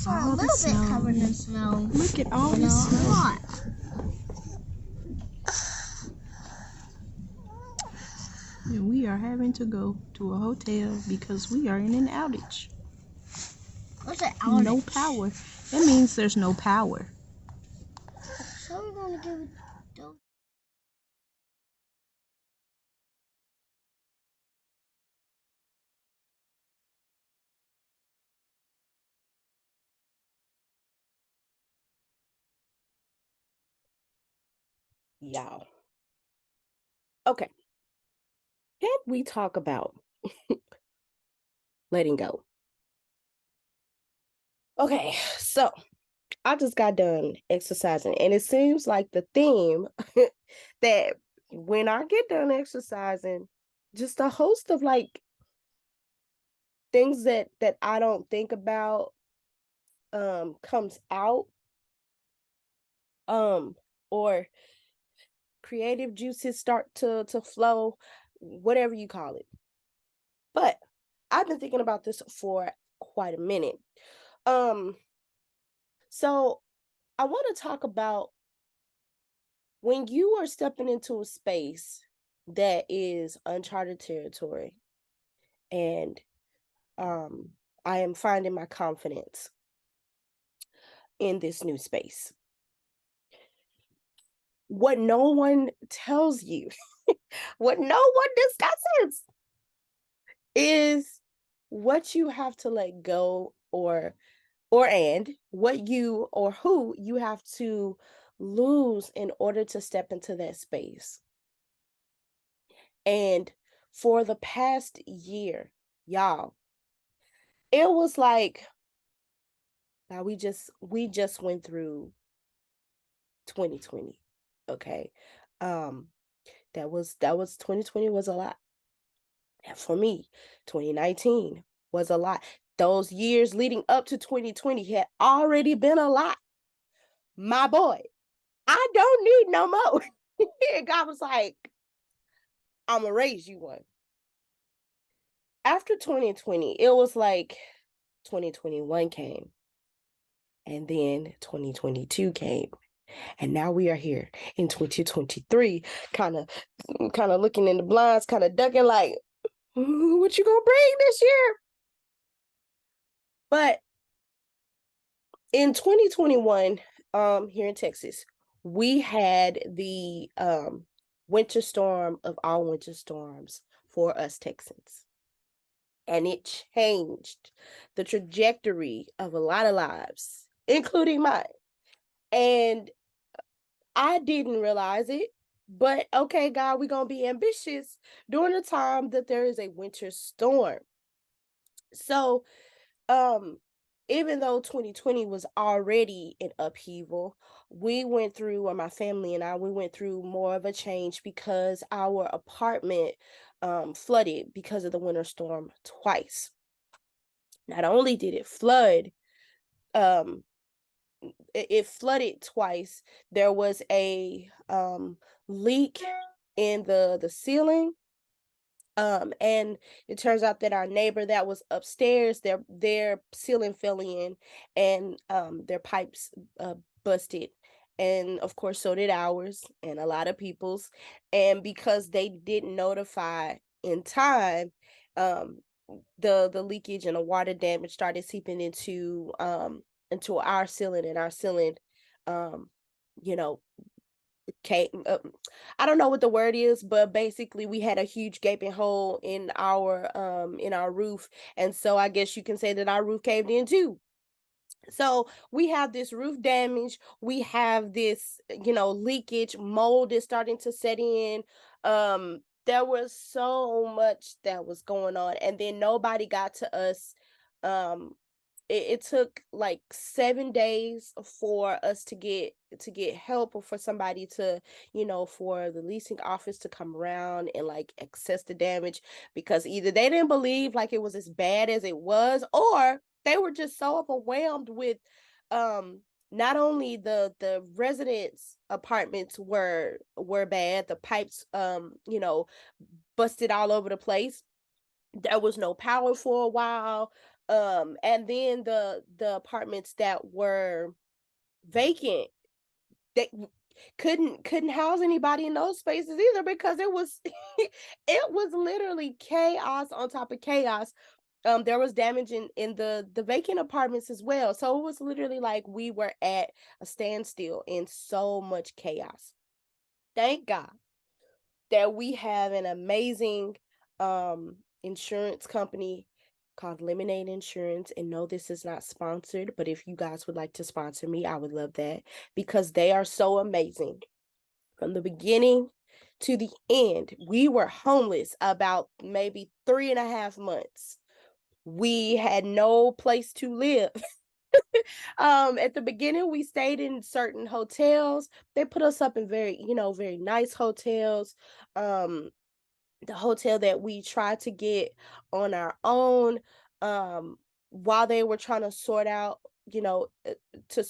house are a little bit covered in snow. Look at all this snow. A lot. And we are having to go to a hotel because we are in an outage. What's an outage? No power. That means there's no power. So we're going to give it those. Y'all. Okay. Can we talk about letting go? Okay, so I just got done exercising, and it seems like the theme that when I get done exercising, just a host of like things that I don't think about comes out, or creative juices start to flow, whatever you call it. But I've been thinking about this for quite a minute. So I want to talk about when you are stepping into a space that is uncharted territory, and I am finding my confidence in this new space. What no one tells you, what no one discusses, is what you have to let go, and what you or who you have to lose in order to step into that space. And for the past year, y'all, it was like, now we just went through 2020. Okay. That was 2020 was a lot. And for me, 2019 was a lot. Those years leading up to 2020 had already been a lot. My boy, I don't need no more. And God was like, I'm gonna raise you one. After 2020, it was like 2021 came, and then 2022 came, and now we are here in 2023, kind of looking in the blinds, kind of ducking like, what you gonna bring this year? But in 2021, here in Texas, we had the winter storm of all winter storms for us Texans. And it changed the trajectory of a lot of lives, including mine. And I didn't realize it, but okay, God, we're going to be ambitious during the time that there is a winter storm. So, even though 2020 was already an upheaval, we went through, or my family and I, we went through more of a change because our apartment flooded because of the winter storm twice. Not only did it flood, um, it flooded twice. There was a leak in the ceiling. And it turns out that our neighbor that was upstairs, their ceiling fell in, and their pipes busted. And of course, so did ours and a lot of people's. And because they didn't notify in time, the leakage and the water damage started seeping into our ceiling, and our ceiling, you know, came I don't know what the word is, but basically we had a huge gaping hole in our roof, and so I guess you can say that our roof caved in too. So we have this roof damage, we have this, leakage, mold is starting to set in. There was so much that was going on, and then nobody got to us. It took like 7 days for us to get help, or for somebody to, for the leasing office to come around and like assess the damage, because either they didn't believe like it was as bad as it was, or they were just so overwhelmed with not only the residents apartments were bad, the pipes busted all over the place. There was no power for a while. And then the apartments that were vacant, they couldn't house anybody in those spaces either, because it was it was literally chaos on top of chaos. There was damage in the vacant apartments as well, so it was literally like we were at a standstill in so much chaos. Thank God that we have an amazing insurance company called Lemonade Insurance. And no, this is not sponsored, but if you guys would like to sponsor me, I would love that, because they are so amazing. From the beginning to the end, we were homeless about maybe 3.5 months. We had no place to live. At the beginning, we stayed in certain hotels. They put us up in very nice hotels. The hotel that we tried to get on our own, while they were trying to sort out, to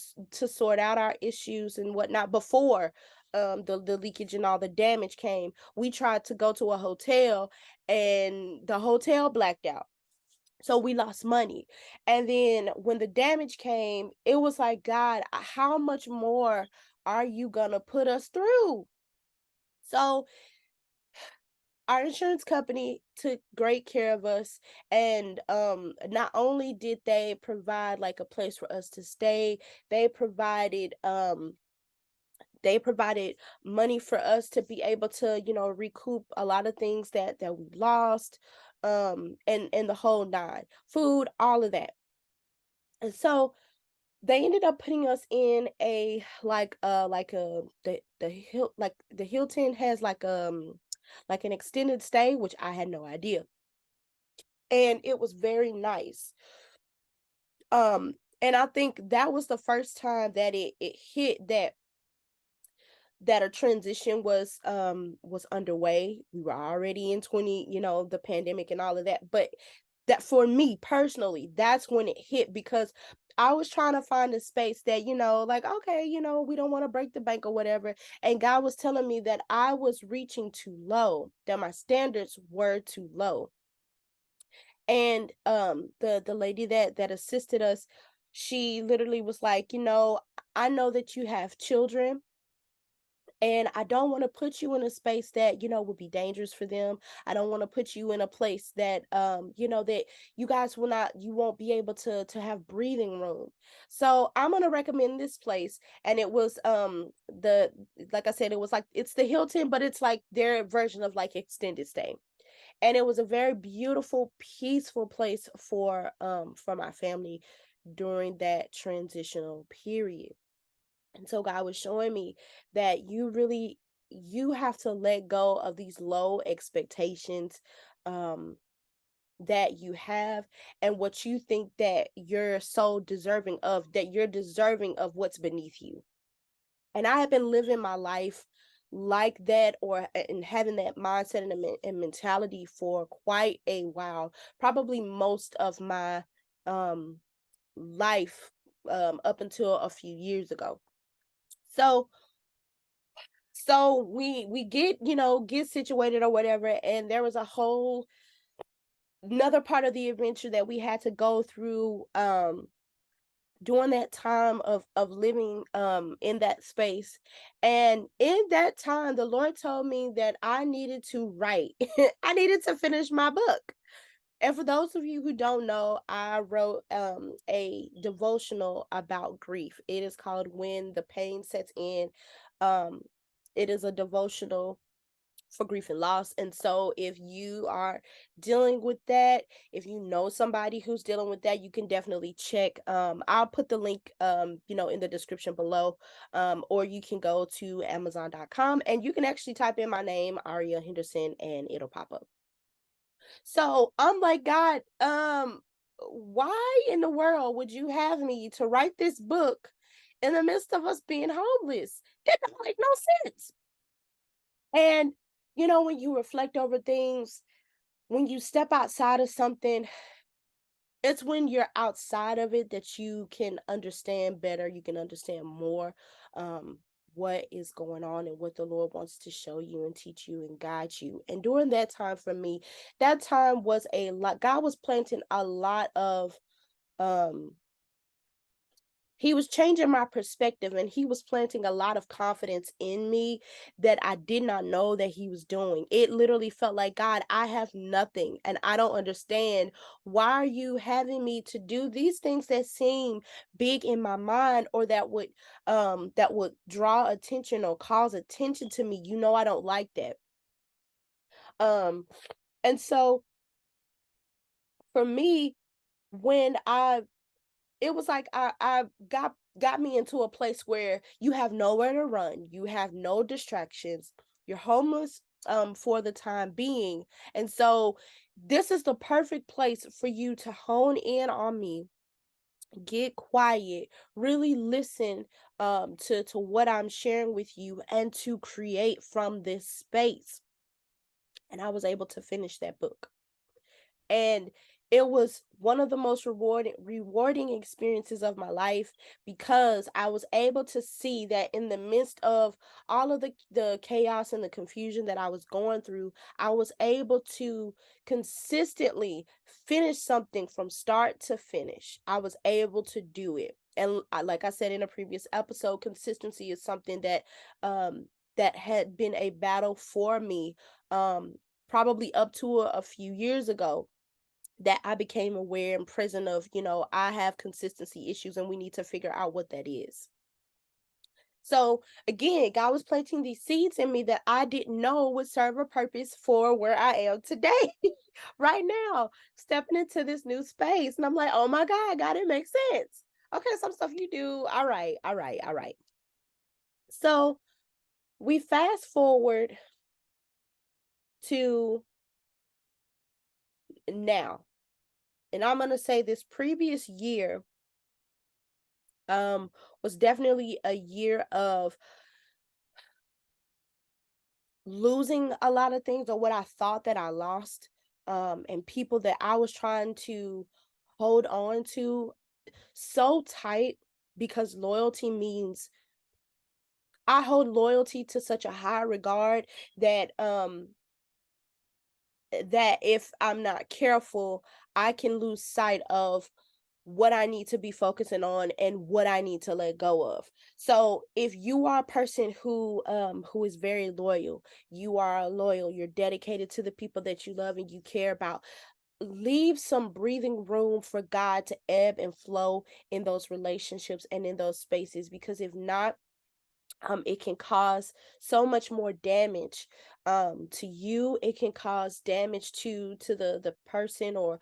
sort out our issues and whatnot before the leakage and all the damage came. We tried to go to a hotel and the hotel blacked out, so we lost money. And then when the damage came, it was like, God, how much more are you gonna put us through? So our insurance company took great care of us, and not only did they provide like a place for us to stay, they provided money for us to be able to recoup a lot of things that we lost, and the whole nine, food, all of that. And so they ended up putting us in a like a the Hilton has like an extended stay, which I had no idea. And it was very nice. And I think that was the first time that it hit that a transition was underway. We were already in 20, the pandemic and all of that, but that, for me personally, that's when it hit, because I was trying to find a space that, like, okay, we don't want to break the bank or whatever. And God was telling me that I was reaching too low, that my standards were too low. And the lady that assisted us, she literally was like, I know that you have children, and I don't want to put you in a space that, would be dangerous for them. I don't want to put you in a place that, that you guys you won't be able to have breathing room. So I'm going to recommend this place. And it was, like I said, it was like, it's the Hilton, but it's like their version of like extended stay. And it was a very beautiful, peaceful place for my family during that transitional period. And so God was showing me that you have to let go of these low expectations um that you have, and what you think that you're so deserving of, that you're deserving of what's beneath you. And I have been living my life like that, or and having that mindset and mentality for quite a while, probably most of my um life, up until a few years ago. So we get situated or whatever, and there was a whole another part of the adventure that we had to go through during that time of living in that space. And in that time, the Lord told me that I needed to write. I needed to finish my book. And for those of you who don't know, I wrote a devotional about grief. It is called When the Pain Sets In. Um, it is a devotional for grief and loss. And so if you are dealing with that, if you know somebody who's dealing with that, you can definitely check. I'll put the link in the description below. Or you can go to amazon.com and you can actually type in my name, Aria Henderson, and it'll pop up. So I'm like, God, why in the world would you have me to write this book in the midst of us being homeless? It don't make no sense. And when you reflect over things, when you step outside of something, it's when you're outside of it that you can understand better, you can understand more. what is going on and what the Lord wants to show you and teach you and guide you. And during that time for me, that time was a lot. God was planting a lot of he was changing my perspective, and he was planting a lot of confidence in me that I did not know that he was doing. It literally felt like, God, I have nothing and I don't understand. Why are you having me to do these things that seem big in my mind, or that would draw attention or cause attention to me? You know, I don't like that. Um and so for me, when I it was like I got me into a place where you have nowhere to run, you have no distractions, you're homeless for the time being. And so this is the perfect place for you to hone in on me, get quiet, really listen to what I'm sharing with you, and to create from this space. And I was able to finish that book. And it was one of the most rewarding experiences of my life, because I was able to see that in the midst of all of the chaos and the confusion that I was going through, I was able to consistently finish something from start to finish. I was able to do it. And like I said in a previous episode, consistency is something that had been a battle for me, probably up to a few years ago, that I became aware and present of, I have consistency issues and we need to figure out what that is. So again, God was planting these seeds in me that I didn't know would serve a purpose for where I am today, right now, stepping into this new space. And I'm like, oh my God, it makes sense. Okay, some stuff you do. All right, all right, all right. So we fast forward to now. And I'm going to say this previous year was definitely a year of losing a lot of things, or what I thought that I lost, and people that I was trying to hold on to so tight, because loyalty means I hold loyalty to such a high regard that if I'm not careful, I can lose sight of what I need to be focusing on and what I need to let go of. So if you are a person who is very loyal, you're dedicated to the people that you love and you care about, leave some breathing room for God to ebb and flow in those relationships and in those spaces, because if not, it can cause so much more damage to you. It can cause damage to the person or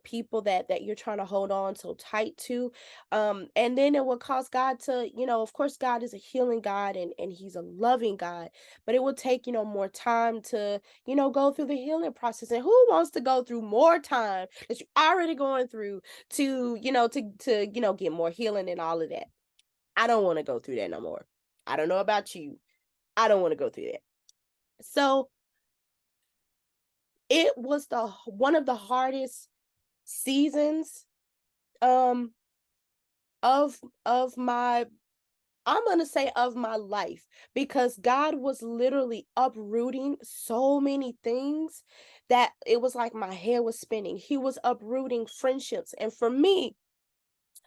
people that you're trying to hold on so tight to. And then it will cause God to, of course, God is a healing God, and he's a loving God, but it will take, more time to, go through the healing process. And who wants to go through more time that you're already going through to, get more healing and all of that? I don't want to go through that no more. I don't know about you. I don't want to go through that. So it was the one of the hardest seasons um of my, I'm going to say, of my life, because God was literally uprooting so many things that it was like my head was spinning. He was uprooting friendships. And for me,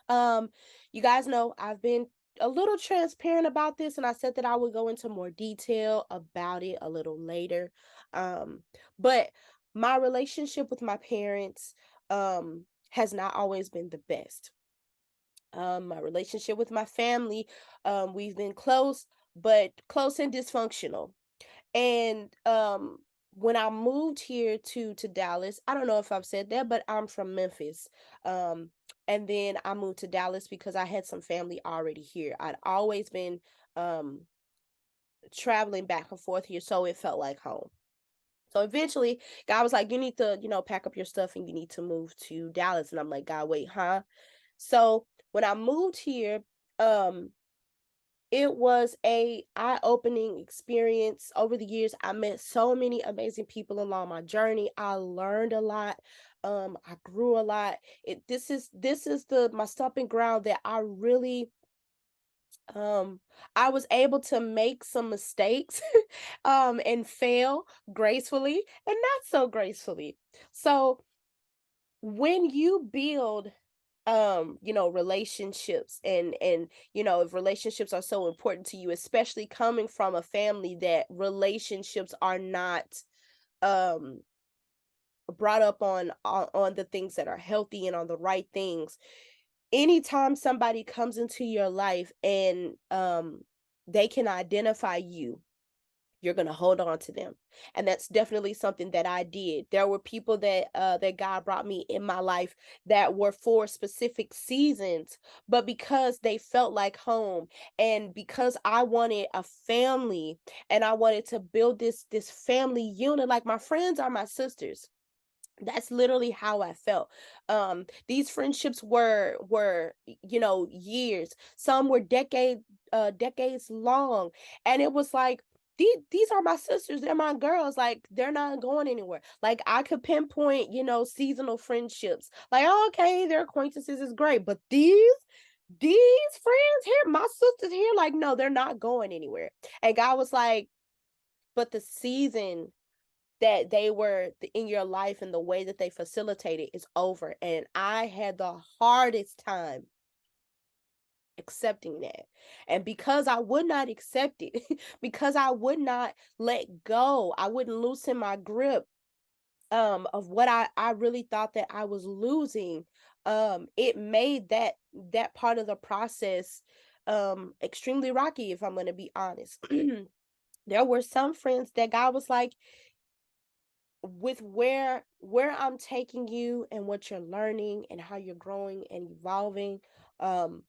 Um, you guys know I've been a little transparent about this, and I said that I would go into more detail about it a little later. Um, but my relationship with my parents has not always been the best. My relationship with my family, we've been close, but close and dysfunctional. And when I moved here to Dallas, I don't know if I've said that, but I'm from Memphis. Um and then I moved to Dallas because I had some family already here. I'd always been um traveling back and forth here, so it felt like home. So eventually, God was like, you need to, pack up your stuff and you need to move to Dallas. And I'm like, God, wait, huh? So when I moved here, um it was a eye-opening experience. Over the years, I met so many amazing people along my journey. I learned a lot. I grew a lot. This is the my stomping ground that I really Um, I was able to make some mistakes, and fail gracefully and not so gracefully. So when you build relationships, and if relationships are so important to you, especially coming from a family that relationships are not um brought up on the things that are healthy and on the right things. Anytime somebody comes into your life and they can identify you, you're going to hold on to them. And that's definitely something that I did. There were people that God brought me in my life that were for specific seasons, but because they felt like home, and because I wanted a family, and I wanted to build this family unit, like my friends are my sisters. That's literally how I felt. These friendships were years. Some were decades long. And it was like, these are my sisters, they're my girls, like they're not going anywhere. Like I could pinpoint, seasonal friendships. Like, oh, okay, their acquaintances is great, but these friends here, my sisters here, like, no, they're not going anywhere. And God was like, but the season that they were in your life and the way that they facilitated is over. And I had the hardest time accepting that. And because I would not accept it, because I would not let go, I wouldn't loosen my grip of what I really thought that I was losing. It made that part of the process extremely rocky, if I'm going to be honest. There were some friends that God was like, with where I'm taking you and what you're learning and how you're growing and evolving, um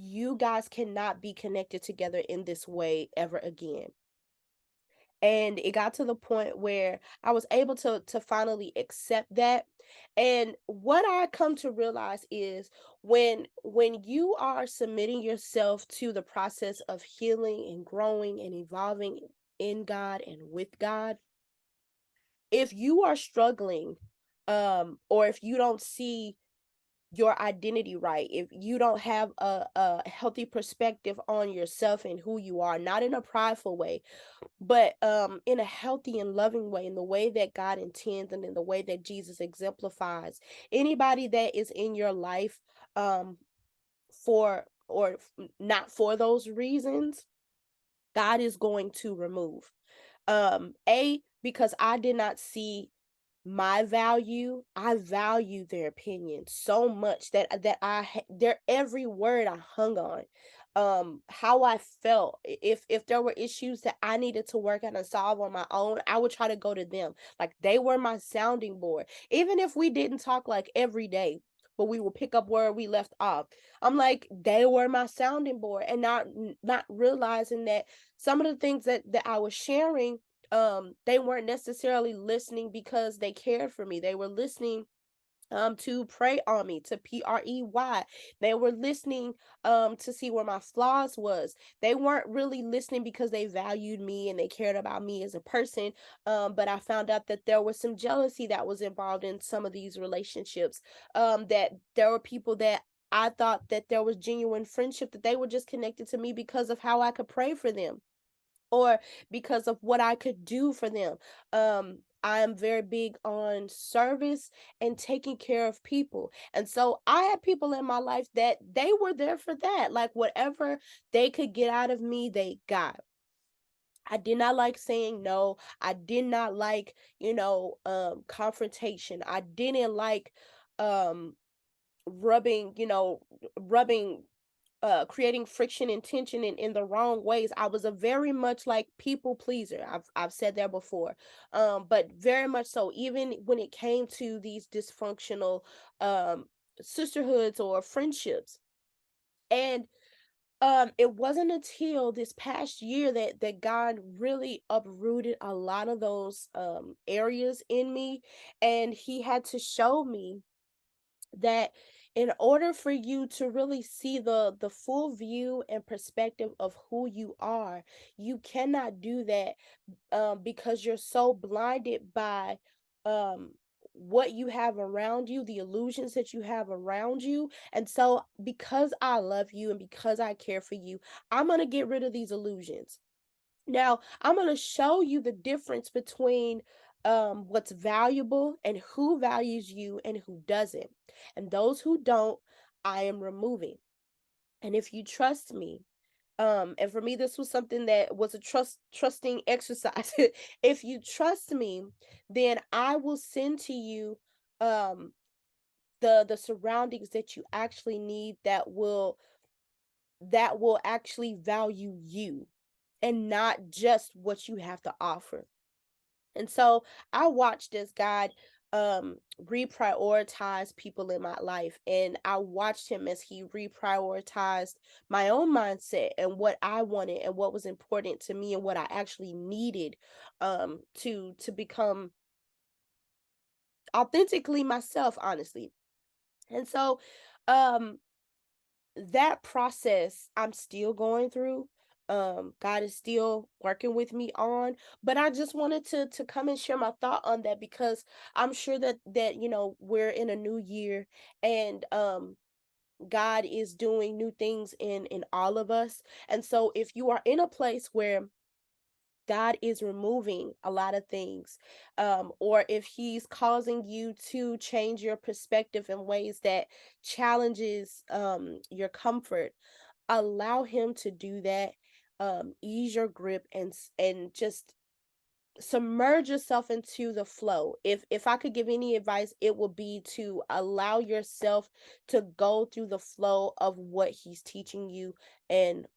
you guys cannot be connected together in this way ever again. And it got to the point where I was able to finally accept that. And what I come to realize is, when you are submitting yourself to the process of healing and growing and evolving in God and with God, if you are struggling, or if you don't see your identity right, if you don't have a healthy perspective on yourself and who you are, not in a prideful way, but in a healthy and loving way, in the way that God intends and in the way that Jesus exemplifies, anybody that is in your life um for or not for those reasons, God is going to remove. Because I did not see my value. I value their opinion so much that their every word I hung on. How I felt, if there were issues that I needed to work out and solve on my own, I would try to go to them. Like they were my sounding board, even if we didn't talk like every day, but we will pick up where we left off. I'm like, they were my sounding board, and not realizing that some of the things that I was sharing, they weren't necessarily listening because they cared for me. They were listening to prey on me, to prey. They were listening to see where my flaws was. They weren't really listening because they valued me and they cared about me as a person. But I found out that there was some jealousy that was involved in some of these relationships. That there were people that I thought that there was genuine friendship, that they were just connected to me because of how I could pray for them, or because of what I could do for them. I am very big on service and taking care of people. And so I had people in my life that they were there for that. Like whatever they could get out of me, they got. I did not like saying no. I did not like, confrontation. I didn't like um rubbing, rubbing creating friction and tension in the wrong ways. I was a very much like people pleaser. I've said that before. But very much so, even when it came to these dysfunctional um sisterhoods or friendships. And it wasn't until this past year that God really uprooted a lot of those areas in me, and he had to show me that in order for you to really see the full view and perspective of who you are, you cannot do that because you're so blinded by um what you have around you, the illusions that you have around you. And so, because I love you and because I care for you, I'm going to get rid of these illusions. Now, I'm going to show you the difference between what's valuable and who values you and who doesn't. And those who don't, I am removing. And if you trust me, and for me this was something that was a trusting exercise. If you trust me, then I will send to you um the surroundings that you actually need, that will actually value you and not just what you have to offer. And so I watched as God reprioritize people in my life, and I watched him as he reprioritized my own mindset and what I wanted and what was important to me and what I actually needed to become authentically myself, honestly. And so um that process I'm still going through. God is still working with me on, but I just wanted to come and share my thought on that, because I'm sure that we're in a new year, and God is doing new things in all of us. And so if you are in a place where God is removing a lot of things, or if he's causing you to change your perspective in ways that challenges your comfort, allow him to do that. Ease your grip and just submerge yourself into the flow. If I could give any advice, it would be to allow yourself to go through the flow of what he's teaching you, and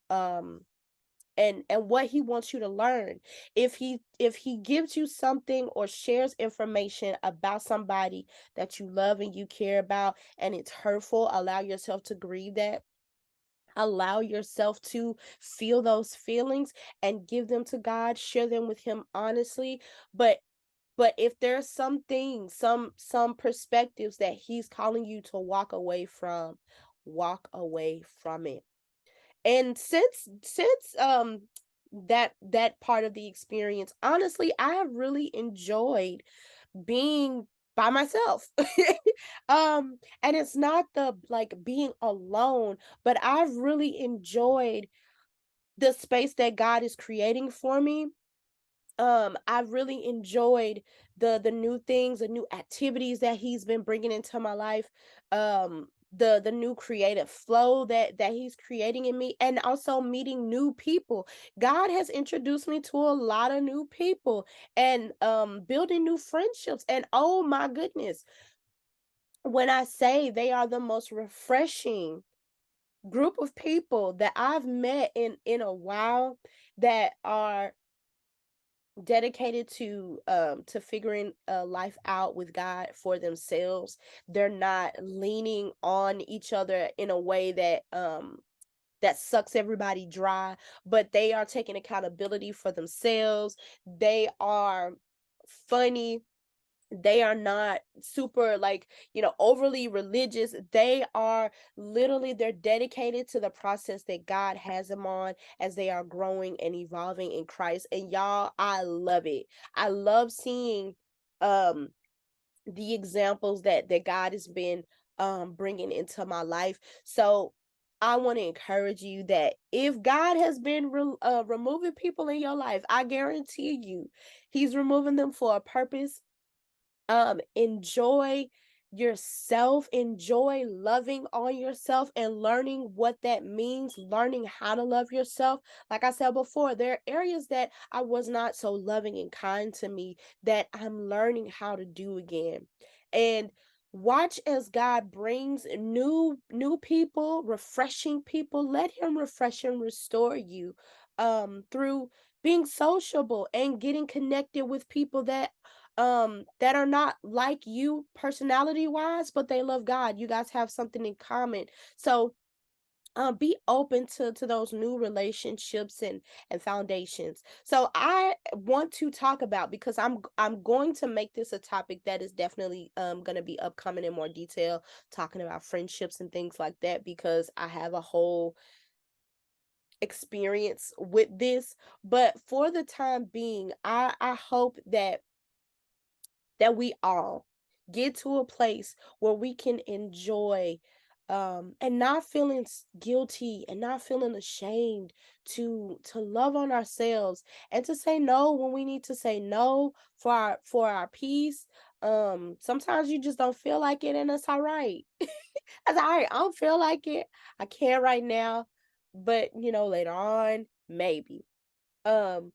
what he wants you to learn. If he gives you something or shares information about somebody that you love and you care about, and it's hurtful, allow yourself to grieve that. Allow yourself to feel those feelings and give them to God, share them with him honestly. But if there's some things, some perspectives that he's calling you to walk away from it. And since that part of the experience, honestly, I have really enjoyed being by myself. And it's not the like being alone, but I've really enjoyed the space that God is creating for me. I've really enjoyed the new things, the new activities that he's been bringing into my life, the new creative flow that he's creating in me, and also meeting new people. God has introduced me to a lot of new people, and building new friendships, and oh my goodness, when I say they are the most refreshing group of people that I've met in a while, that are dedicated to figuring life out with God for themselves. They're not leaning on each other in a way that sucks everybody dry, but they are taking accountability for themselves. They are funny. They are not super, like, overly religious. They are literally, they're dedicated to the process that God has them on as they are growing and evolving in Christ. And y'all, I love it. I love seeing um the examples that God has been bringing into my life. So I want to encourage you that if God has been removing people in your life, I guarantee you he's removing them for a purpose. Enjoy yourself, enjoy loving on yourself and learning what that means, learning how to love yourself. Like I said before, there are areas that I was not so loving and kind to me that I'm learning how to do again. And watch as God brings new people, refreshing people. Let him refresh and restore you through being sociable and getting connected with people that are not like you personality wise, but they love God. You guys have something in common. So be open to those new relationships and foundations. So I want to talk about, because I'm going to make this a topic that is definitely going to be upcoming in more detail, talking about friendships and things like that, because I have a whole experience with this. But for the time being, I hope that we all get to a place where we can enjoy and not feeling guilty and not feeling ashamed to love on ourselves and to say no when we need to say no for our peace. Sometimes you just don't feel like it, and that's all right. That's all right. I don't feel like it. I can't right now, but later on, maybe. Um,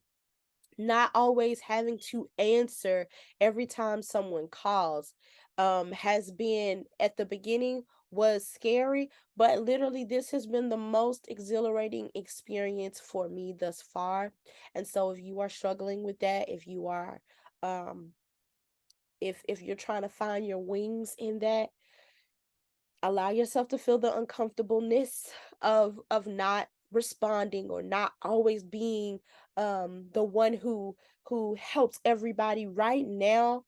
Not always having to answer every time someone calls has been, at the beginning, was scary, but literally this has been the most exhilarating experience for me thus far. And so if you are struggling with that, if you are um if you're trying to find your wings in that, allow yourself to feel the uncomfortableness of not responding or not always being the one who helps everybody right now.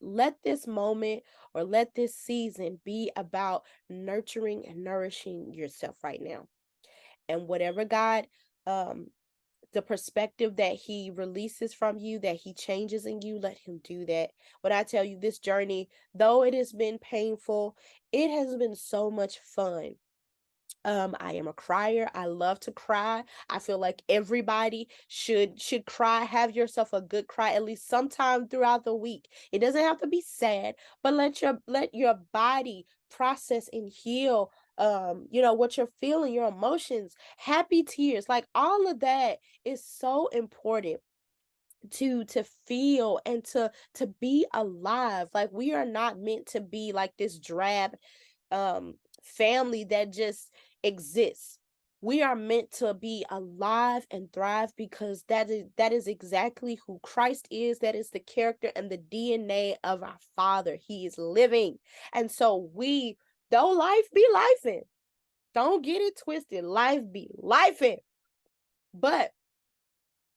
Let this moment or let this season be about nurturing and nourishing yourself right now. And whatever God um the perspective that he releases from you, that he changes in you, let him do that. When I tell you, this journey, though it has been painful, it has been so much fun. I am a crier. I love to cry. I feel like everybody should cry. Have yourself a good cry at least sometime throughout the week. It doesn't have to be sad, but let your body process and heal what you're feeling, your emotions, happy tears, like all of that is so important to feel and to be alive. Like, we are not meant to be like this drab family that just exists. We are meant to be alive and thrive, because that is exactly who Christ is. That is the character and the DNA of our Father. He is living. And so though life be lifing, don't get it twisted. Life be lifing. But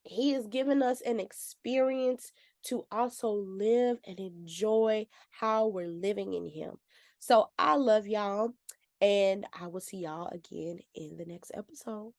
he has given us an experience to also live and enjoy how we're living in him. So I love y'all, and I will see y'all again in the next episode.